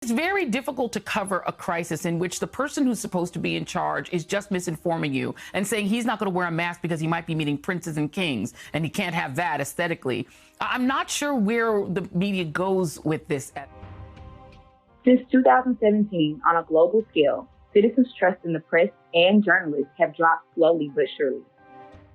It's very difficult to cover a crisis in which the person who's supposed to be in charge is just misinforming you and saying he's not going to wear a mask because he might be meeting princes and kings and he can't have that aesthetically. I'm not sure where the media goes with this. Since 2017, on a global scale, citizens' trust in the press and journalists have dropped slowly but surely.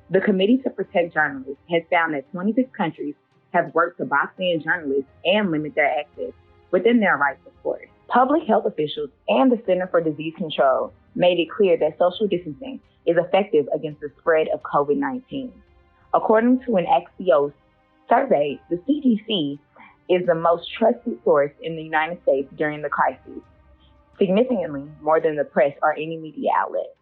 The Committee to Protect Journalists has found that 26 countries have worked to box in journalists and limit their access, within their rights, of course. Public health officials and the Center for Disease Control made it clear that social distancing is effective against the spread of COVID-19. According to an Axios survey, the CDC is the most trusted source in the United States during the crisis, significantly more than the press or any media outlet.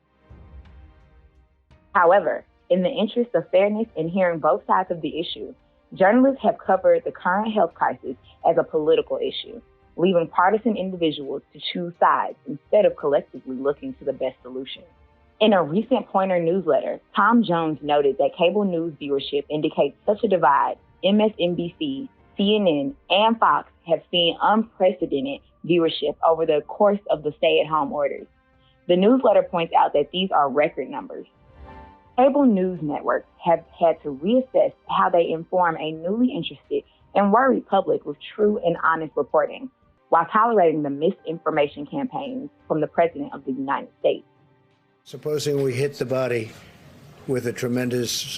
However, in the interest of fairness and hearing both sides of the issue, journalists have covered the current health crisis as a political issue, leaving partisan individuals to choose sides instead of collectively looking to the best solution. In a recent Pointer newsletter, Tom Jones noted that cable news viewership indicates such a divide. MSNBC, CNN, and Fox have seen unprecedented viewership over the course of the stay-at-home orders. The newsletter points out that these are record numbers. Cable news networks have had to reassess how they inform a newly interested and worried public with true and honest reporting, while tolerating the misinformation campaigns from the President of the United States. Supposing we hit the body with a tremendous,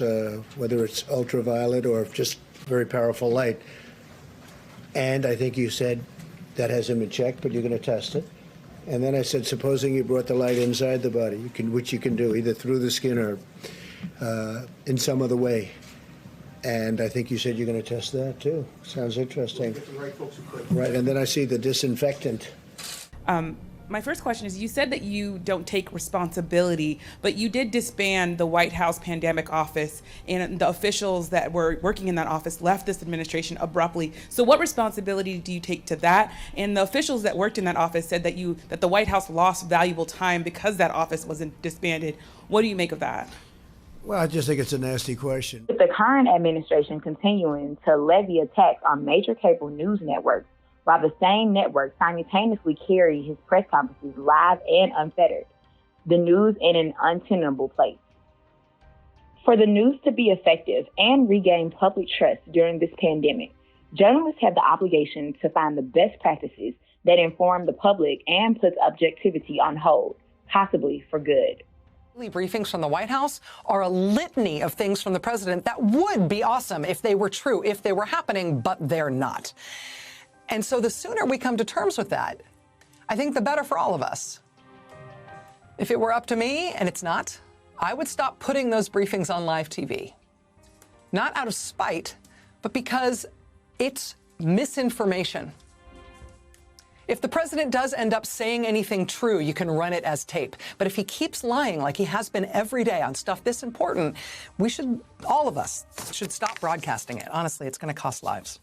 whether it's ultraviolet or just very powerful light, and I think you said that hasn't been checked, but you're going to test it. And then I said, supposing you brought the light inside the body, which you can do either through the skin or in some other way. And I think you said you're going to test that too. Sounds interesting. We'll get the right folks who could. Right, and then I see the disinfectant. My first question is, you said that you don't take responsibility, but you did disband the White House Pandemic Office, and the officials that were working in that office left this administration abruptly. So what responsibility do you take to that? And the officials that worked in that office said that the White House lost valuable time because that office wasn't disbanded. What do you make of that? Well, I just think it's a nasty question. With the current administration continuing to levy attacks on major cable news networks, while the same network simultaneously carry his press conferences live and unfettered, the news in an untenable place. For the news to be effective and regain public trust during this pandemic, journalists have the obligation to find the best practices that inform the public and puts objectivity on hold, possibly for good. Briefings from the White House are a litany of things from the president that would be awesome if they were true, if they were happening, but they're not. And so the sooner we come to terms with that, I think the better for all of us. If it were up to me, and it's not, I would stop putting those briefings on live TV. Not out of spite, but because it's misinformation. If the president does end up saying anything true, you can run it as tape. But if he keeps lying like he has been every day on stuff this important, all of us should stop broadcasting it. Honestly, it's going to cost lives.